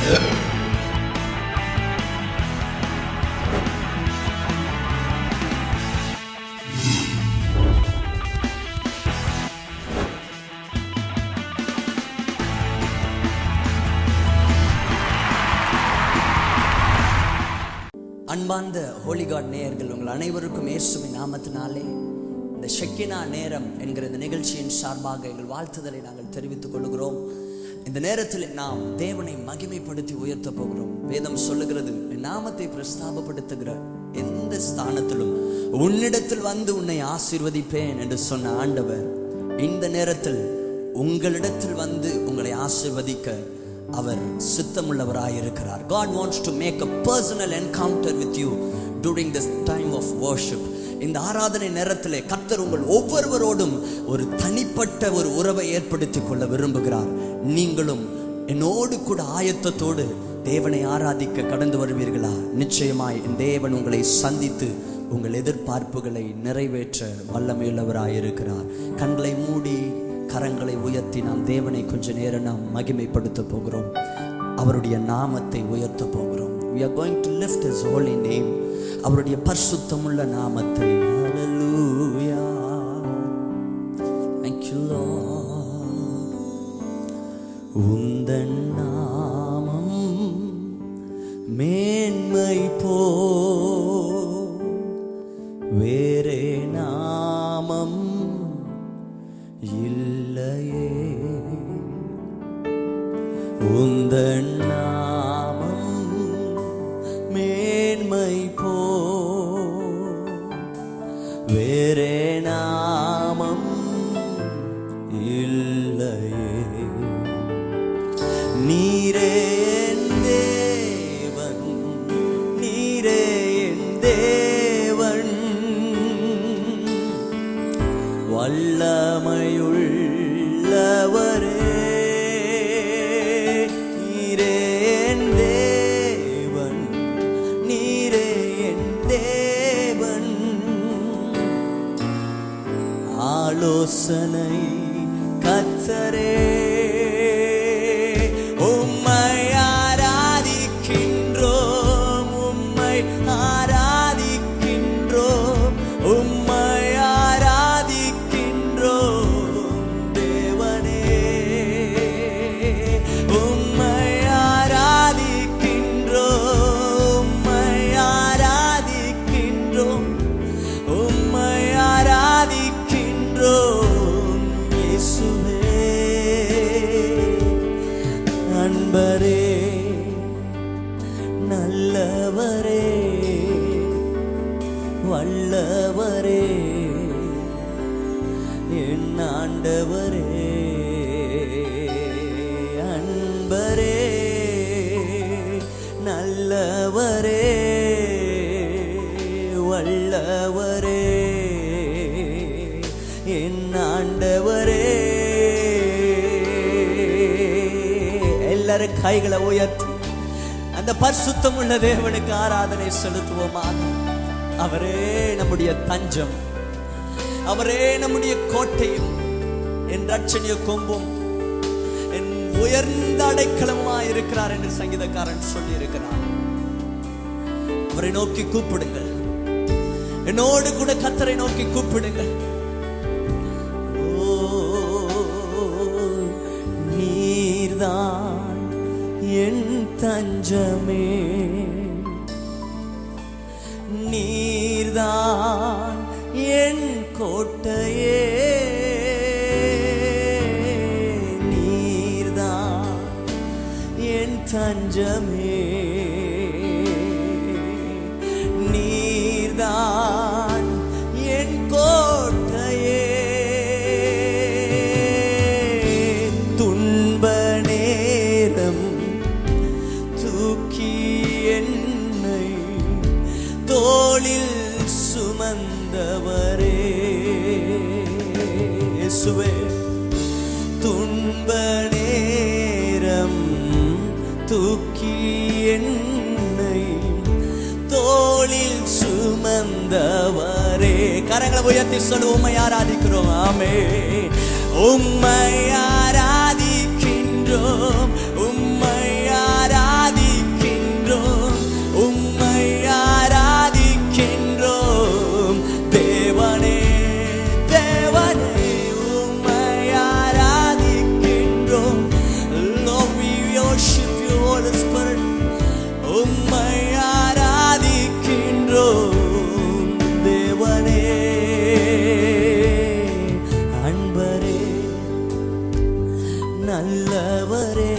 அன்பார்ந்த ஹோலி காட் நேயர்கள், உங்கள் அனைவருக்கும் இயேசுவின் நாமத்தினாலே இந்த ஷெக்கினா நேரம் என்கிற இந்த நிகழ்ச்சியின் சார்பாக எங்கள் வாழ்த்துதலை நாங்கள் தெரிவித்துக் கொள்கிறோம். இந்த நேரத்தில் நாம் தேவனை மகிமைப்படுத்தி உயர்த்த போகிறோம். வேதம் சொல்லுகிறது, நாமத்தை பிரஸ்தாபப்படுத்துகிற எந்த ஸ்தானத்திலும் உன்னிடத்தில் வந்து உன்னை ஆசீர்வதிப்பேன் என்று சொன்ன ஆண்டவர் இந்த நேரத்தில் உங்களிடத்தில் வந்து உங்களை ஆசீர்வதிக்க அவர் சித்தமுள்ளவராயிருக்கிறார். God wants to make a personal encounter with you during this time of worship. இந்த ஆராதனை நேரத்திலே கர்த்தர் உங்கள் ஒவ்வொருவரோடும் ஒரு தனிப்பட்ட ஒரு உறவை ஏற்படுத்திக் கொள்ள விரும்புகிறார். நீங்களும் என்னோடு கூட ஆயத்தத்தோடு தேவனை ஆராதிக்க கடந்து வருவீர்களா? நிச்சயமாய் தேவன் உங்களை சந்தித்து உங்கள் எதிர்பார்ப்புகளை நிறைவேற்ற வல்லமையுள்ளவராயிருக்கிறார். கண்களை மூடி கரங்களை உயர்த்தி நாம் தேவனை கொஞ்ச நேரம் நாம் மகிமைப்படுத்த போகிறோம். அவருடைய நாமத்தை உயர்த்த போகிறோம். We are going to lift his holy name. அவருடைய பரிசுத்தமுள்ள நாமத்தை. Hallelujah. Thank you Lord. உந்தன் நாமம் மேன்மை போ வேறே நாமம் இல்லையே. உந்தன் நாமம் மேன்மை போ வேறே நாமம் இல்லையே. நீரே என் தேவன், நீரே என் தேவன், வல்லமையுள்ளவரே. நீரே என் தேவன், நீரே என் தேவன், ஆலோசனை கர்த்தரே. உம்மை ஆராதிக்கின்றோம், உம்மை ஆராதிக்கின்றோம், உம்மை அன்பரே, நல்லவரே, வல்லவரே, என் ஆண்டவரே. அன்பரே, நல்லவரே, வல்லவரே, என் ஆண்டவரே. எல்லாரும் கைகளை உயர்த்தி அந்த பரிசுத்தம் உள்ள தேவனுக்கு ஆராதனை செலுத்துவோமாக. அவரே நம்முடைய தஞ்சம், அவரே நம்முடைய கோட்டையும், என் ரட்சணிய கொம்பும், என் உயர்ந்த அடைக்கலமாய் இருக்கிறார் என்று சங்கீதக்காரன் சொல்லி இருக்கிறார். அவரை நோக்கி கூப்பிடுங்கள், என்னோடு கூட கர்த்தரை நோக்கி கூப்பிடுங்கள். நீர்தான் என் தஞ்சமே, நீர்தான் என் கோட்டையே, நீர்தான் என் தஞ்சமே, நீர்தான் என் கோட்டையே. துன்ப நேரம் தூக்கி என்னை தோளில் சுமந்தவரே. இயேசுவே, துன்ப நேரம் தூக்கி என்னை தோளில் சுமந்தவரே. கரங்களை உயர்த்தி சொல்லுவோம், உம்மை ஆராதிக்கிறோம். ஆமென். உம்மை ஆராதிக்கின்றோம், உம்மை ஆராதிக்கின்றோம், நல்லவரே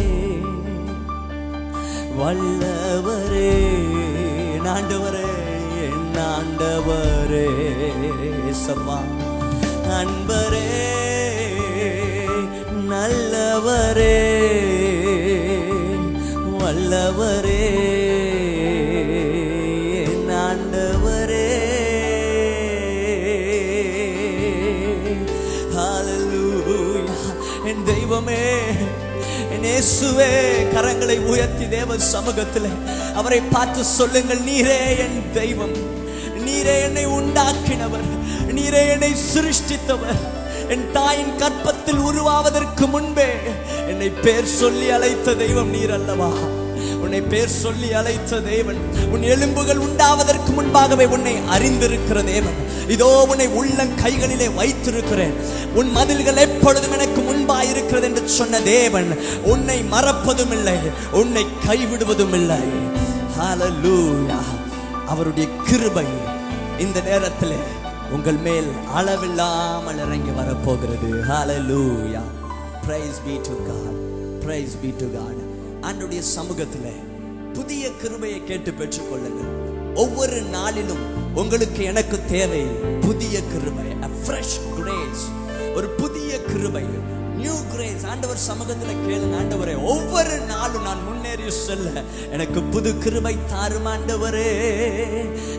வல்லவரே ஆண்டவரே ஆண்டவரே சப்பா அன்பரே நல்லவரே வல்லவரே ஆண்டவரே. ஹல்லேலூயா. என் தெய்வமே, என் இயேசுவே, கரங்களை உயர்த்தி தேவ சமூகத்தில் அவரை பார்த்து சொல்லுங்கள், நீரே என் தெய்வம், நீரே என்னை உண்டாக்கினவர், நீரே என்னை சிருஷ்டித்தவர். என் தாயின் கற்பத்தில் உருவாவதற்கு முன்பே என்னை பேர் சொல்லி அழைத்த தெய்வம் நீர் அல்லவா? உன்னை பேர் சொல்லி அழைத்த தேவன், உன் எலும்புகள் உண்டாவதற்கு முன்பாகவே உன்னை அறிந்திருக்கிற தேவன். இதோ உன்னை உள்ளம் கைகளிலே வைத்திருக்கிறேன், உன் மதில்கள் எப்பொழுதும் எனக்கு முன்பாக இருக்கிறது என்று சொன்ன தேவன் உன்னை மறப்பதும் இல்லை, உன்னை கைவிடுவதும் இல்லை. ஹல்லேலூயா. அவருடைய கிருபை இந்த நேரத்தில் உங்கள் மேல் அளவில்லாமல் இறங்கி வரப்போகிறது. ஹல்லேலூயா. Praise be to God. Praise be to God. ஆண்டவருடைய சமூகத்தில் புதிய கிருபையை கேட்டு பெற்றுக் கொள்ளுங்கள். ஒவ்வொரு நாளிலும் உங்களுக்கு எனக்கு தேவை புதிய கிருபை, a fresh grace, ஒரு புதிய கிருபை, நியூ கிரேஸ். ஆண்டவர் சமூகத்தில் கேளுங்க, ஆண்டவரே ஒவ்வொரு நாளும் நான் முன்னேறி செல்ல எனக்கு புது கிருபை தாரும் ஆண்டவரே.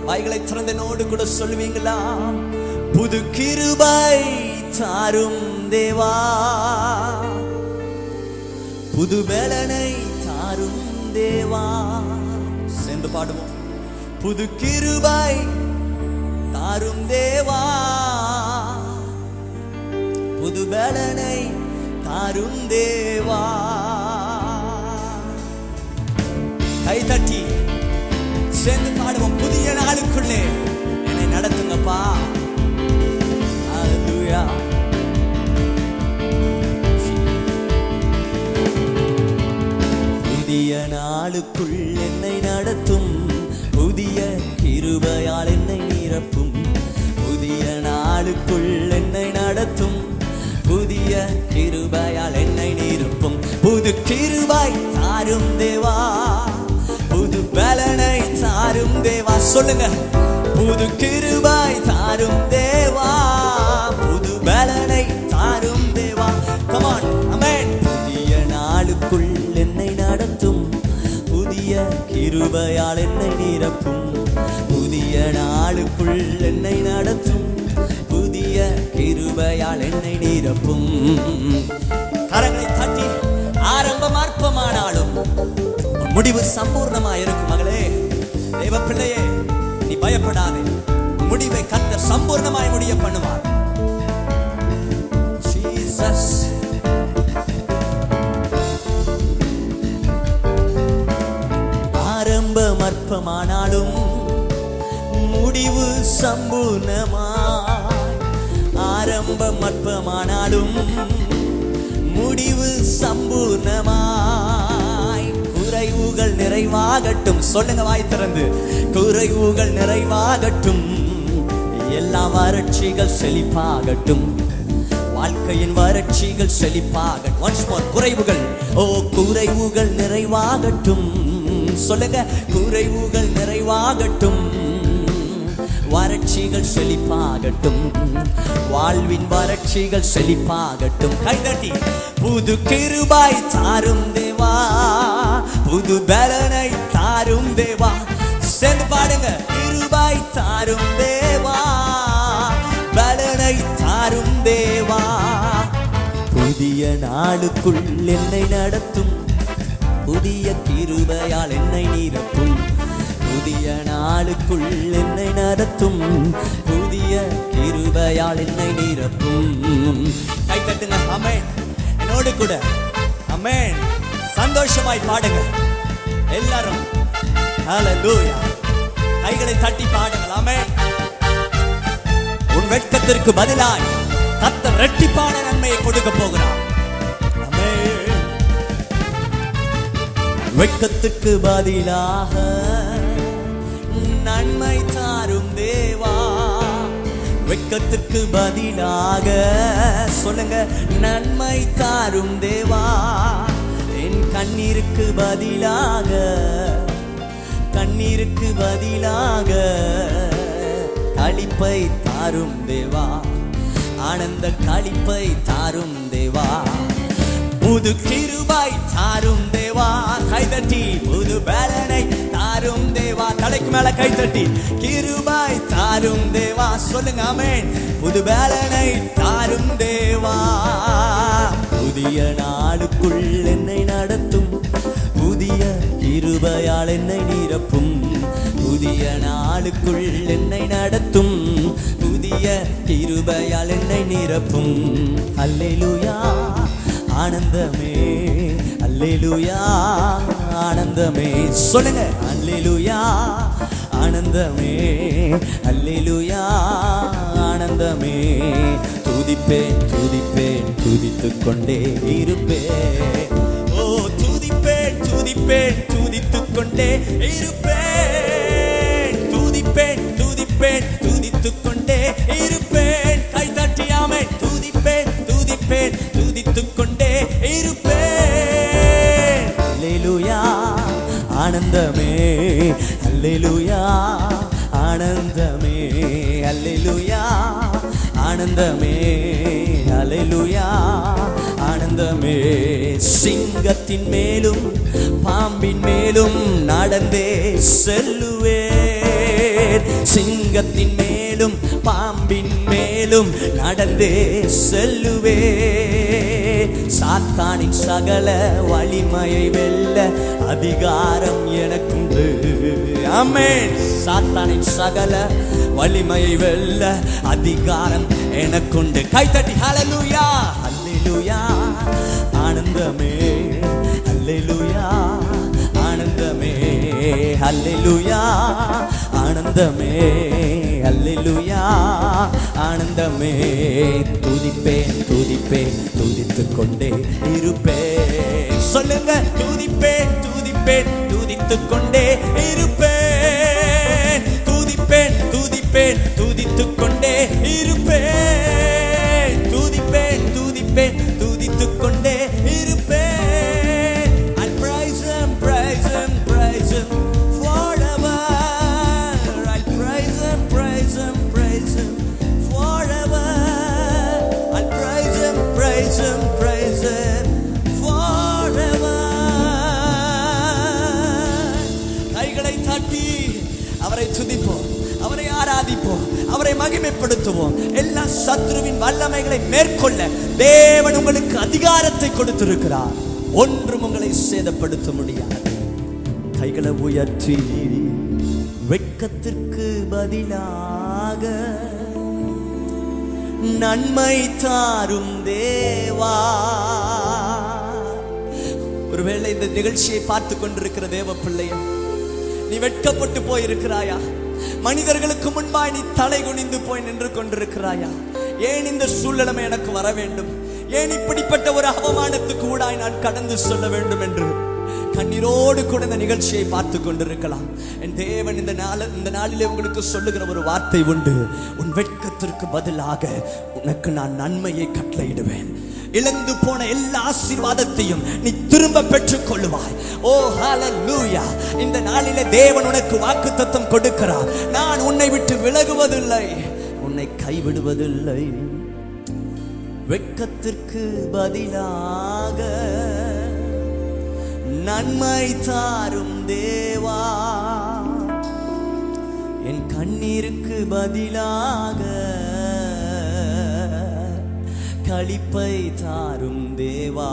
வாய்களை திறந்தனோடு கூட சொல்லுவீங்களா? புது கிருபை தாரும் தேவா, புது வேலனை தாரும் தேவா. சேர்ந்து பாடுவோம். புது கிருபை தாரும் தேவா, புது வேலனை தாரும் தேவா. கை தட்டி சேர்ந்து பாடுவோம். புதிய நாளுக்குள்ளே என்னை நடத்துங்கப்பா. ஹல்லேலூயா. புதிய நாளுக்குள் என்னை நடத்தும், புதிய கிருபையால் என்னை நிரப்பும். புதிய நாளுக்குள் என்னை நடத்தும், புதிய கிருபையால் என்னை நிரப்பும். புது கிருபை தாரும் தேவா, புது பலனை தாரும் தேவா. சொல்லுங்க, புது கிருபை தாரும் தேவா, புது பலனை தாரும் தேவா. Come on, amen. புதிய நாளுக்குள் என்னை நடத்தும், புதிய கிருபையால் என்னை நிரப்பும். புதிய நாளுக்குள் என்னை நடத்தும், புதிய கிருபையால் என்னை நிரப்பும். கரங்களை தட்டி ஆரம்பம் அற்பமானாலும் முடிவு சம்பூர்ணமாயிருக்கும். மகளே, தேவ பிள்ளையே, நீ பயப்படாதே, முடிவை கர்த்தர் சம்பூர்ணமாய் முடிய பண்ணுவார். ஜீசஸ். ஆரம்பம் அற்பமானாலும் முடிவு சம்பூர்ணமாய், ஆரம்பம் அற்பமானாலும் முடிவு சம்பூர்ணமாய். குறைவுகள் நிறைவாகட்டும். சொல்லுங்க வாய் திறந்து, குறைவுகள் நிறைவாகட்டும், எல்லா வறட்சிகள் செழிப்பாகட்டும், வாழ்க்கையின் வறட்சிகள் செழிப்பாகட்டும். once more, குறைவுகள், ஓ குறைவுகள் நிறைவாகட்டும். சொல்லுங்க, குறைவுகள் நிறைவாகட்டும், வறட்சிகள் செழிப்பாகட்டும், வாழ்வின் வறட்சிகள் செழிப்பாகட்டும். கைதட்டி, புது கிருபை தாரும் தேவா, புது பலனை தாரும் தேவா. சேர்ந்து பாடுங்க, கிருபை தாரும் தேவா, பலனை தாரும் தேவா. புதிய நாளுக்குள் என்னை நடத்தும், புதிய கிருபையால் என்னை நிரப்பும். புதிய நாளுக்குள் என்னை நடத்தும், புதிய கிருபையால் என்னை நிரப்பும். கை தட்டுங்க, ஆமென். என்னோடு கூட ஆமென். சந்தோஷமாய் பாடுங்க எல்லாரும். ஹல்லேலூயா. கைகளை தட்டி பாடுங்கள். ஆமென். உன் வெட்கத்திற்கு பதிலாய் கர்த்தர் இரட்டிப்பான நன்மையை கொடுக்க போகிறார். ஆமென். வெட்கத்திற்கு பதிலாக நன்மை தாரும் தேவா, வெட்கத்திற்கு பதிலாக சொல்லுங்க, நன்மை தாரும் தேவா. கண்ணீருக்கு பதிலாக, கண்ணீருக்கு பதிலாக களிப்பை தாரும் தேவா, ஆனந்த களிப்பை தாரும் தேவா, புது கிருபை தாரும் தேவா. கைதட்டி புது பலனை தாரும் தேவா. தலைக்கு மேல கைதட்டி கிருபை தாரும் தேவா. சொல்லுங்க ஆமென். புது பலனை தாரும் தேவா. புதிய நாளுக்குள் என்னை நடத்தும், புதிய கிருபையால் என்னை நிரப்பும். புதிய நாளுக்குள் என்னை நடத்தும், புதிய கிருபையால் என்னை நிரப்பும். அல்லேலூயா ஆனந்தமே, அல்லேலூயா ஆனந்தமே. சொல்லுங்க அல்லேலூயா ஆனந்தமே, அல்லேலூயா ஆனந்தமே. துதிப்பேன் துதிப்பேன் துதித்துக் கொண்டே இருப்பேன். ஓ துதிப்பேன் துதிப்பேன் துதித்துக் கொண்டே இருப்பேன். துதிப்பேன் துதிப்பேன் துதித்துக் கொண்டே இருப்பேன். கை தட்டியாமே துதிப்பேன் துதிப்பேன் துதித்துக் கொண்டே இருப்பேன். அல்லேலூயா ஆனந்தமே, அல்லேலூயா ஆனந்தமே, அல்லேலூயா ஆனந்தமே, அல்லேலூயா ஆனந்தமே. சிங்கத்தின் மேலும் பாம்பின் மேலும் நடந்தே செல்லுவேன். சிங்கத்தின் மேலும் பாம்பின் மேலும் நடந்தே செல்லுவேன். சாத்தானின் சகல வலிமையை வெல்ல அதிகாரம் எனக்குண்டு. ஆமென். சாத்தானின் சகல வலிமையை வெல்ல அதிகாரம் எனக்குண்டு. கைத்தட்டி ஹல்லேலூயா ஹல்லேலூயா ஆனந்தமே, அல்லேலூயா ஆனந்தமே, அல்லேலூயா ஆனந்தமே, அல்லேலூயா ஆனந்தமே. துதிப்பேன் துதிப்பேன் துதித்துக் கொண்டே இருப்பேன். சொல்லுங்க துதிப்பேன் துதிப்பேன் துதித்துக் கொண்டே இருப்பேன். துதிப்பேன் துதிப்பேன் துதித்துக் கொண்டே இருப்பேன். துதிப்பேன் துதிப்பேன் துதித்துக் கொண்டே இருப்பேன். I praise him, praise him, praise him forever. I praise him, praise him, praise him forever. I praise him, praise him, praise him forever. கைகளை தட்டி அவரை துதிப்போம், அவரை ஆராதிப்போம், அவரை மகிமைப்படுத்துவோம். எல்லா சத்ருவின் வல்லமைகளை மேற்கொள்ள தேவன் உங்களுக்கு அதிகாரத்தை கொடுத்திருக்கிறார். ஒன்றும் உங்களை சேதப்படுத்த முடியாது. கைகளை உயர்த்தி வெட்கத்திற்கு பதிலாக நன்மை தாரும் தேவா. ஒருவேளை இந்த நிகழ்ச்சியை பார்த்து கொண்டிருக்கிற தேவ பிள்ளைய, நீ வெட்கப்பட்டு போயிருக்கிறாயா? மனிதர்களுக்கு முன்பாய் நீ தலை குனிந்து போய் நின்று கொண்டிருக்கிறாயா? ஏன் இந்த சூழ்நிலை எனக்கு வர வேண்டும்? ஏன் இப்படிப்பட்ட ஒரு அவமானத்துக்கு ஊடாய் நான் கடந்து சொல்ல வேண்டும் என்று கண்ணீரோடு கூட இந்த நிகழ்ச்சியை பார்த்து கொண்டிருக்கலாம். என் தேவன் இந்த நாளிலே உங்களுக்கு சொல்லுகிற ஒரு வார்த்தை உண்டு. உன் வெட்கத்திற்கு பதிலாக உனக்கு நான் நன்மையை கட்டளையிடுவேன். இழந்து போன எல்லா ஆசீர்வாதத்தையும் நீ திரும்ப பெற்றுக் கொள்ளுவாய். ஓ ஹல்லேலூயா. இந்த நாளிலே தேவன் உனக்கு வாக்குத்தத்தம் கொடுக்கிறார். நான் உன்னை விட்டு விலகுவதில்லை, உன்னை கைவிடுவதில்லை. வெட்கத்திற்கு பதிலாக நன்மை தாரும் தேவா. என் கண்ணீருக்கு பதிலாக களிப்பை தாரும் தேவா.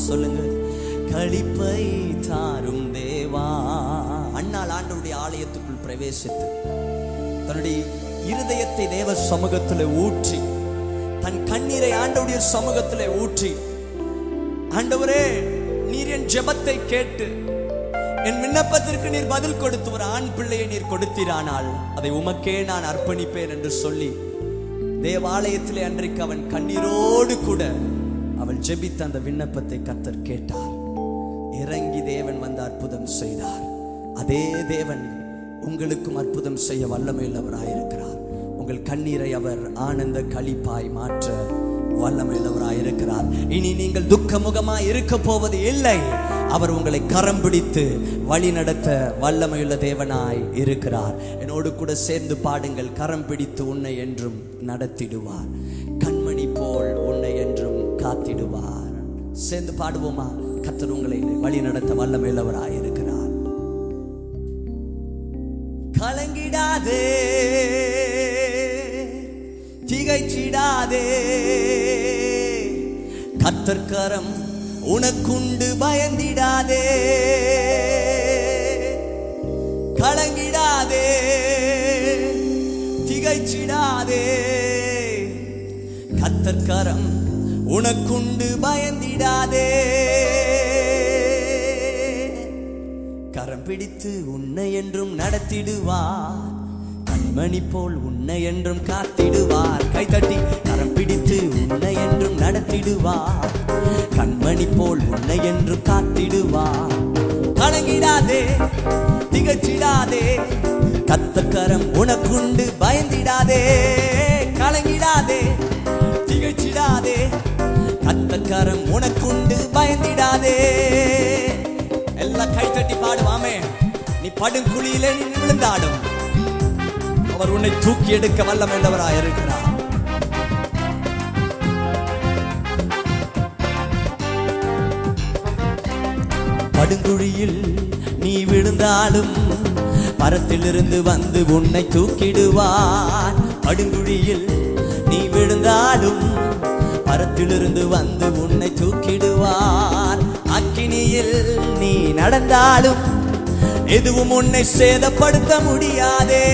சொல்லுங்க களிப்பை தாரும் தேவா. அண்ணாள் ஆண்டவருடைய ஆலயத்துக்குள் பிரவேசித்து தன்னுடைய இருதயத்தை தேவ சமூகத்தில் ஊற்றி, தன் கண்ணீரை ஆண்டவருடைய சமூகத்தில் ஊற்றி, ஆண்டவரே நீர் என் ஜெபத்தை கேட்டு என் விண்ணப்பத்திற்கு நீர் பதில் கொடுத்து ஒரு ஆண் பிள்ளையை நீர் கொடுத்தீரானால் அதை உமக்கே நான் அர்ப்பணிப்பேன் என்று சொல்லி தேவாலயத்திலே அன்றைக்கு அவன் கண்ணீரோடு கூட அவள் ஜெபித்த அந்த விண்ணப்பத்தை கர்த்தர் கேட்டார். இறங்கி தேவன் வந்து அற்புதம் செய்தார். அதே தேவன் உங்களுக்கும் அற்புதம் செய்ய வல்லமையுள்ளவராயிருக்கிறார். உங்கள் கண்ணீரை அவர் ஆனந்த களிப்பாய் மாற்ற வல்லமையுள்ளவராய் இருக்கிறார். இனி நீங்கள் துக்கமுகமாய் இருக்க போவது இல்லை. அவர் உங்களை கரம் பிடித்து வழி நடத்த வல்லமையுள்ள தேவனாய் இருக்கிறார். என்னோடு கூட சேர்ந்து பாடுங்கள். கரம் பிடித்து உன்னை என்றும் நடத்திடுவார், கண்மணி போல் உன்னை என்றும் காத்திடுவார். சேர்ந்து பாடுவோமா? கர்த்தர் உங்களை வழி நடத்த வல்லமையுள்ளவராய் இருக்கிறார். கலங்கிடாதே, திகைச்சிடாதே, கர்த்தர் கரம் உனக்குண்டு, பயந்திடாதே. கலங்கிடாதே, திகைச்சிடாதே, கர்த்தர் கரம் உனக்குண்டு, பயந்திடாதே. கரம் பிடித்து உன்னை என்றும் நடத்திடுவார், கண்மணி போல் உன்னை என்றும் காத்திடுவார். கைதட்டி கரம் பிடித்து உன்னை என்றும் நடத்திடுவார், கண்மணி போல் உன்னை என்றும் காத்திடுவார். கலங்கிடாதே, திகழ்ச்சிடாதே, கர்த்தர் கரம் உனக்குண்டு, பயந்திடாதே. கலங்கிடாதே, திகழ்ச்சிடாதே, கர்த்தர் கரம் உனக்குண்டு, பயந்திடாதே. எல்லாம் கைதட்டி பாடுவாமே. நீ படுங்குழியிலே நீ விழுந்தாடும் அவர் உன்னை தூக்கி எடுக்க வல்லமையுள்ளவராய் இருக்கிறார். படுங்குழியில் நீ விழுந்தாலும் பரத்திலிருந்து வந்து உன்னை தூக்கிடுவார். படுங்குழியில் நீ விழுந்தாலும் பரத்திலிருந்து வந்து உன்னை தூக்கிடுவார். அக்கினியில் நீ நடந்தாலும் எதுவும் உன்னை சேதப்படுத்த முடியாதே.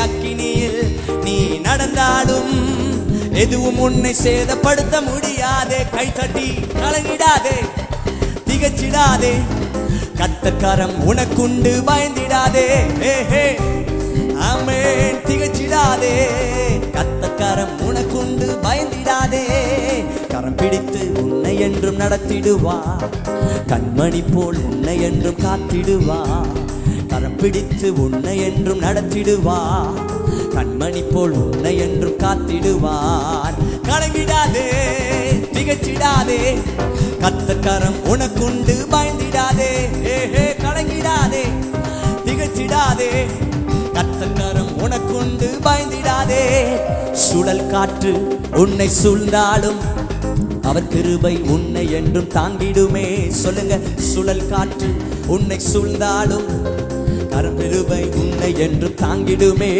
அக்கினியில் நீ நடந்தாலும் எதுவும் உன்னை சேதப்படுத்த முடியாதே. கைதட்டி கலங்கிடாதே, திகச்சிடாதே, கர்த்தர் கரம் உனக்குண்டு, பயந்திடாதே. ஆமென். திகச்சிடாதே, கர்த்தர் கரம் உனக்குண்டு, பயந்திடாதே. கரம் பிடித்து உன்னை என்றும் நடத்திடுவார், கண்மணி போல் உன்னை என்றும் காத்திடுவார். கரம் பிடித்து உன்னை என்றும் நடத்திடுவார், கண்மணி போல் உன்னை என்றும் காத்திடுவார். கலங்கிடாதே, திகச்சிடாதே, கர்த்தர் கரம் உனக்குண்டு, பயந்திடாதே. கலங்கிடாதே, திகச்சிடாதே, கர்த்தர் கரம் உனக்குண்டு, பயந்திடாதே. சுழல் காற்று உன்னை சூழ்ந்தாலும் அவர் கிருபை உன்னை என்றும் தாங்கிடுமே. சொல்லுங்க. சுழல் காற்று உன்னை சூழ்ந்தாலும் கரம் கிருபை உன்னை என்றும் தாங்கிடுமே.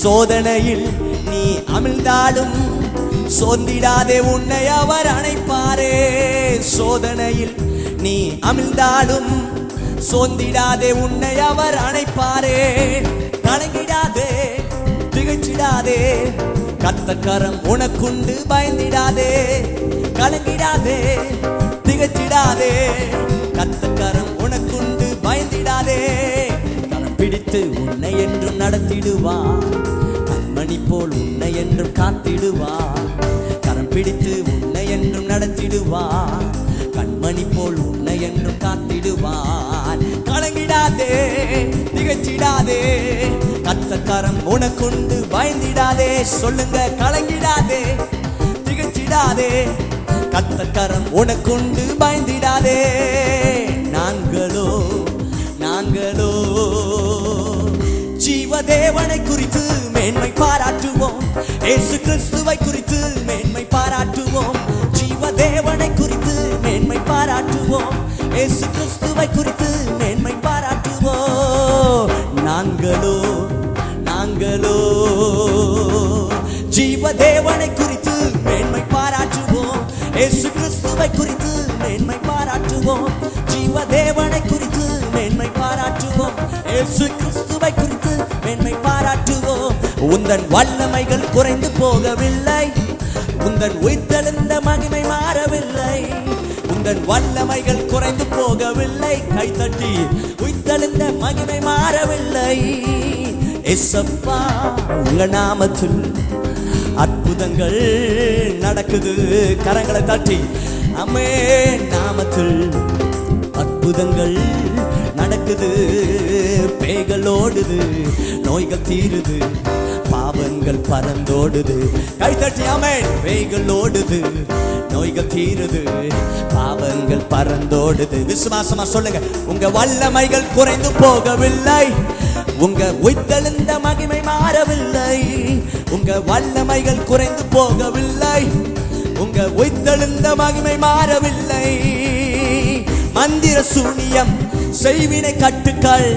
சோதனையில் நீ அமிழ்ந்தாலும் சோர்ந்திடாதே, உன்னை அவர் அணைப்பாரே. சோதனையில் நீ அமிழ்ந்தாலும் சோர்ந்திடாதே, உன்னை அவர் அணைப்பாரே. கலங்கிடாதே, திகழ்ச்சிடாதே, கர்த்தர் கரம் உனக்குண்டு, பயந்திடாதே. கலங்கிடாதே, திகழ்ச்சிடாதே, கர்த்தர் கரம் உனக்குண்டு, பயந்திடாதே. கரம் பிடித்து உன்னை என்றும் நடத்திடுவார், கண்மணி போல் உன்னை என்றும் காத்திடுவார். கரம் பிடித்து உன்னை என்றும் நடத்திடுவார், கண்மணி போல் உன்னை என்றும் காத்திடுவார். கலங்கிடாதே, திகழ்ச்சிடாதே, கர்த்தர் கரம் உனக்குண்டு, பயந்திடாதே. சொல்லுங்க. கலங்கிடாதே, திகழ்ச்சிடாதே, கர்த்தர் கரம் உனக்குண்டு, பயந்திடாதே. நாங்களோ ஜீவதேவனை குறித்து மேன்மை பாராட்டுவோம், இயேசு கிறிஸ்துவை குறித்து மேன்மை பாராட்டுவோம். ஜீவதேவனை குறித்து மேன்மை பாராட்டுவோம், இயேசு கிறிஸ்துவை குறித்து மேன்மை பாராட்டுவோம். நாங்களோ ஜீவதேவனை குறித்து மேன்மை பாராட்டுவோம், இயேசு கிறிஸ்துவை குறித்து மேன்மை பாராட்டுவோம். ஜீவதேவனை குறித்து மேன்மை பாராட்டுவோம், இயேசு கிறிஸ்துவை குறித்து மேன்மை பாராட்டுவோம். உந்தன் வல்லமைகள் குறைந்து போகவில்லை, உந்தன் உயிர்த்தெழுந்த மகிமை மாறவில்லை. உந்தன் வல்லமைகள் குறைந்து போகவில்லை. கைதட்டி உயிர்த்தெழுந்த மகிமை மாறவில்லை. ஏசப்பா உங்க நாமத்தில் அற்புதங்கள் நடக்குது. கரங்களை தட்டி அம்மே நாமத்தில் அற்புதங்கள் நடக்குது. பேய்கள் ஓடுது, நோய்கள் தீருது, பாவங்கள் பறந்தோடுது. கைத்தட்டி ஆமென். பேய்கள் ஓடுது, நோய்கள் தீருது, பாவங்கள் பறந்தோடுது. விசுவாசமா சொல்லுங்க. உங்க வல்லமைகள் குறைந்து போகவில்லை, உங்க உயிர்த்தெழுந்த மகிமை மாறவில்லை. உங்க வல்லமைகள் குறைந்து போகவில்லை, உங்க உயிர்த்தெழுந்த மகிமை மாறவில்லை. மந்திர சூனியம் செய்வினை கட்டுக்கள்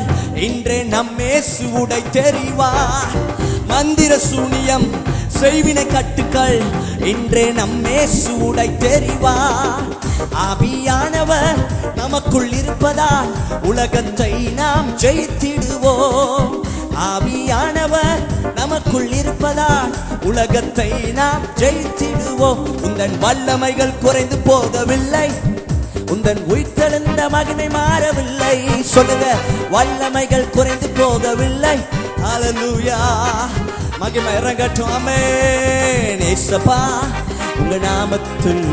இன்றே நம்மேசு உடை தெரிவார். மந்திர சூனியம் செய்வினை கட்டுக்கள் இன்றே நம்மேசு உடை தெரிவார். ஆவியானவர் நமக்குள் இருப்பதால் உலகத்தை நாம் ஜெயித்திடுவோம். ஆவியானவர் நமக்குள் இருப்பதால் உலகத்தை நாம் ஜெயித்திடுவோம். உந்தன் வல்லமைகள் குறைந்து போகவில்லை, உந்தன் உயிர்த்தெழுந்த மகிமை மாறவில்லை. சொல்லுங்க. வல்லமைகள் குறைந்து போகவில்லை. ஹல்லேலூயா. மகிமை இறங்கட்டும். ஆமென். இயேசுப்பா, உங்க நாமத்தில்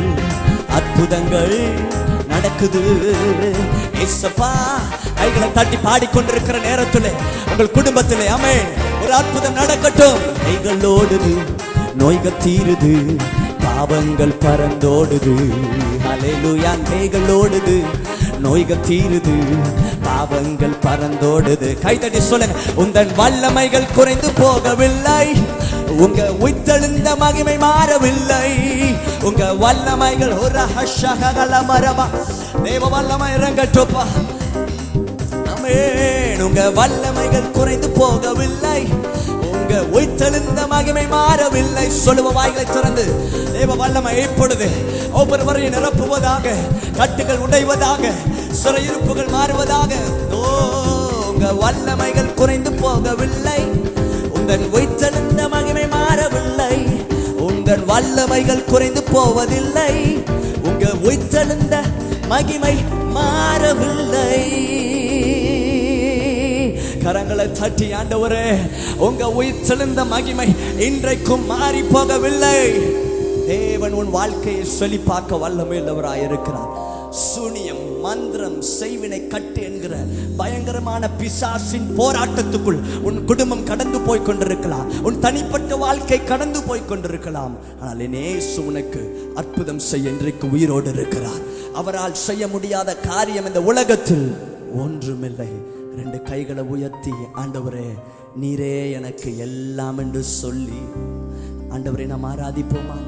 அற்புதங்கள் நடக்குது. இயேசுப்பா, கைகளை தட்டி பாடிக்கொண்டிருக்கிற நேரத்திலே உங்கள் குடும்பத்திலே ஆமென் ஒரு அற்புதம் நடக்கட்டும். கைகள் ஓடுது, நோய்கள் தீருது, பாவங்கள் பறந்தோடுது. ஹல்லேலூயா. கைகள் ஓடுது, நோய்கள் தீருது, பாவங்கள் பறந்தோடுது. கைதட்டி சொல்லுங்க. உந்தன் வல்லமைகள் குறைந்து போகவில்லை, உங்க உயிர்த்தெழுந்த மகிமை மாறவில்லை. உங்க வல்லமைகள் ஒரு ஹஷகலமரபா தேவ வல்லமை இறங்கட்டுப்பா. ஆமென். உங்க வல்லமைகள் குறைந்து போகவில்லை, உங்க உயிர்த்தெழுந்த மகிமை மாறவில்லை. சொல்லுவ வாய்களை திறந்து தேவ வல்லமை இப்பொழுது ஒவ்வொருவரையும் நிரப்புவதாக, கட்டுகள் உடைவதாக, சிறையிருப்புகள் மாறுவதாக. உங்க வல்லமைகள் குறைந்து போகவில்லை, உங்கள் உயிர்த்தெழுந்த மகிமை மாறவில்லை. உங்கள் வல்லமைகள் குறைந்து போவதில்லை, உங்க உயிர்த்தெழுந்த மகிமை மாறவில்லை. கரங்களை தட்டி ஆண்டவரே, உங்க உயிர்த்தெழுந்த மகிமை இன்றைக்கும் மாறி போகவில்லை. தேவன் உன் வாழ்க்கையை செழிப்பாக்க வல்லமை உள்ளவராயிருக்கிறார். சூனியம், மந்திரம், செய்வினை கட்டு என்கிற பயங்கரமான பிசாசின் போராட்டத்துக்குள் உன் குடும்பம் கடந்து போய் கொண்டிருக்கலாம், உன் தனிப்பட்ட வாழ்க்கை கடந்து போய் கொண்டிருக்கலாம். ஆனால் இயேசு உனக்கு அற்புதம் செய்ய இன்றைக்கு உயிரோடு இருக்கிறார். அவரால் செய்ய முடியாத காரியம் இந்த உலகத்தில் ஒன்றுமில்லை. ரெண்டு கைகளை உயர்த்தி ஆண்டவரே நீரே எனக்கு எல்லாம் என்று சொல்லி ஆண்டவரை நாம் ஆராதிப்போமா?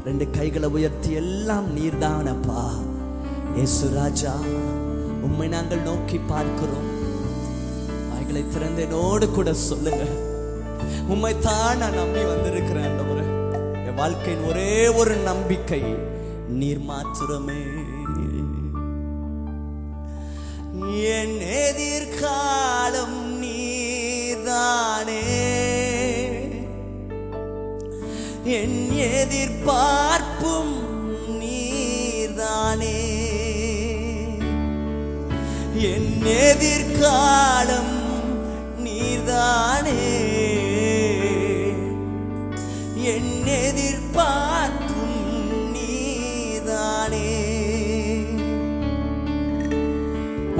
ரெண்டு கைகளை உயர்த்தி எல்லாம் நீர்தானப்பா இயேசு ராஜா, உம்மை நாங்கள் நோக்கி பார்க்கிறோம். வாய்களை திறந்தேனோடு கூட சொல்லுங்க, உம்மை தான் நான் நம்பி வந்திருக்கிறேன் ஆண்டவரே. என் வாழ்க்கையின் ஒரே ஒரு நம்பிக்கை நீர் மாத்திரமே. என் எதிர்காலம் நீர்தானே, என் எதிர்பார்ப்பும் நீர்தானே. என் எதிர்காலம் நீர்தானே, என் எதிர்பார்ப்பும் நீர்தானே.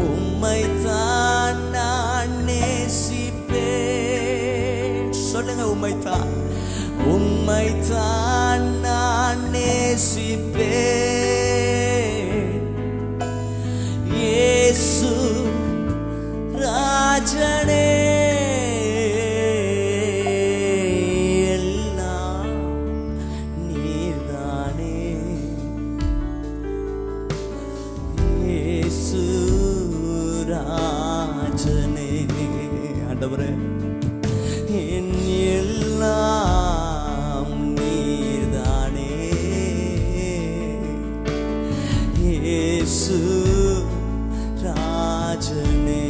உம்மைத்தான் நான் நேசிப்பேன். சொல்லுங்க, உம்மைத்தான், உம்மைத்தான் நான் நேசிப்பேன். இயேசு ராஜனே, எல்லாம் நீர்தானே. இயேசு ராஜனே. ஆண்டவரே என் எல்லாம் நீர்தானே. இயேசு ராஜனே.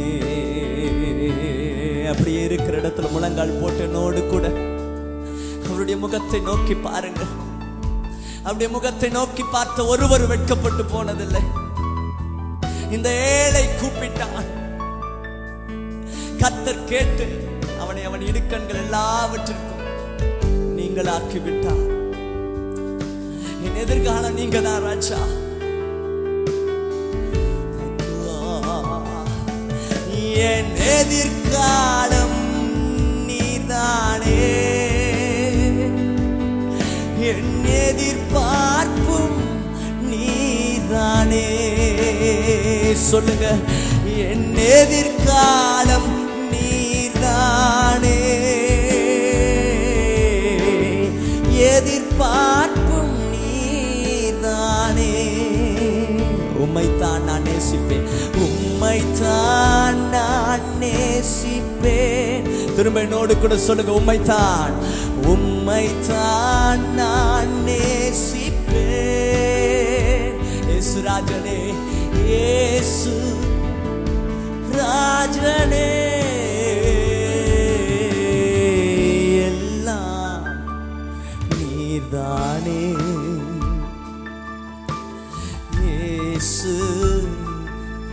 அப்படியே இருக்கிற இடத்துல முழங்கால் போட்டு என்னோடு கூட அவருடைய முகத்தை நோக்கி பாருங்க. அவருடைய முகத்தை நோக்கி பார்த்த ஒருவர் வெட்கப்பட்டு போனதில்லை. இந்த ஏழை கூப்பிட்டான், கர்த்தர் கேட்டு அவனை அவன் இடுக்கண்கள் எல்லாவற்றிற்கும் நீங்கள் ஆக்கிவிட்டார். என் எதிர்காலம் நீங்க தான் ராஜா. என் எதிர்காலம் நீர்தானே. சொல்லுங்க, என் எதிர்காலம் நீர்தானே, எதிர்பார்ப்பும் நீர்தானே. உம்மைத்தான் நான் நேசிப்பேன், உம்மைத்தான் நான் நேசிப்பேன். திரும்ப என்னோடு கூட சொல்லுங்க, உம்மைத்தான் உம்மைத்தான் நான் நேசிப்பேன். இயேசு ராஜனே, இயேசு ராஜனே, எல்லாம் நீர்தானே. இயேசு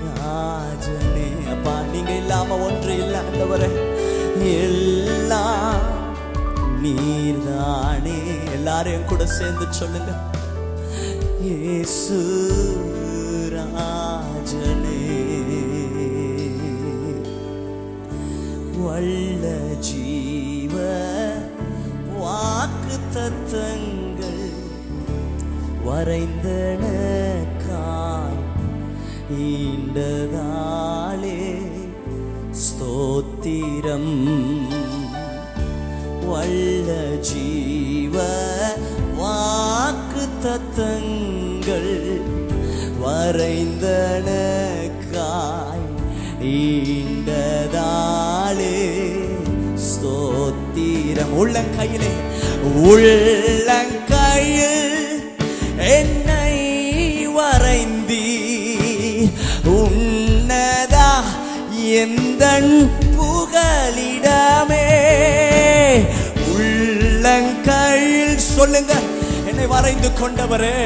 ராஜனே. அப்பா, நீங்க இல்லாம ஒன்று இல்லை ஆண்டவரே, எல்லாம் நீர்தானே. எல்லாரையும் கூட சேர்ந்து சொல்லுங்க, இயேசு ராஜனே. வல்ல ஜீவ வாக்கு தத்தங்கள் வரைந்தனக்காய் ஈண்டதாலே ஸ்தோத்திரம். வல்ல ஜீவ வாக்கு தத்தங்கள் வரைந்தனக்காய் ஈண்டதாலே ஸ்தோத்திரம். உள்ளங்கையிலே உள்ளங்கையில் என்னை வரைந்தி உன்னதா எந்தன் புகலிடமே. உள்ளங்கையில் சொல்லுங்க, என்னை வரைந்து கொண்டவரே,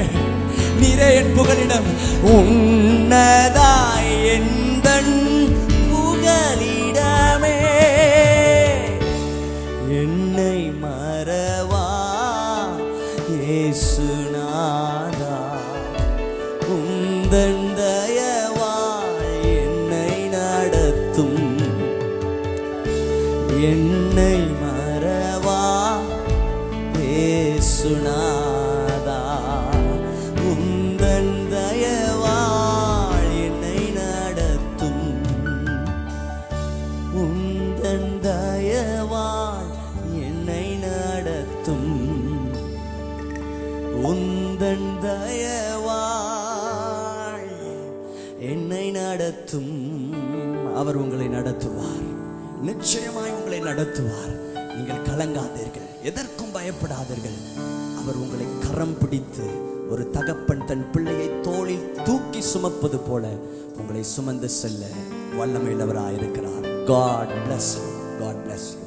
நீரே என் புகலிடம். உன்னதா எந்தன் புகலிடமே. என்னை மறவா இயேசுநாதா, உந்தன் தயவாய் என்னை நடத்தும். என்னை மறவா இயேசுநாதா, உந்தன் தயவாய் என்னை நடத்தும். உந்தன் தயவாய் என்னை நடத்தும். உந்தன் தயவாய் என்னை நடத்தும். அவர் உங்களை நடத்துவார், நிச்சயமாய் உங்களை நடத்துவார். நீங்கள் கலங்காதீர்கள், எதற்கும் பயப்படாதீர்கள். அவர் உங்களை கரம் பிடித்து ஒரு தகப்பன் தன் பிள்ளையை தோளில் தூக்கி சுமப்பது போல உங்களை சுமந்து செல்ல வல்லமையுள்ளவராயிருக்கிறார். God bless you. God bless you.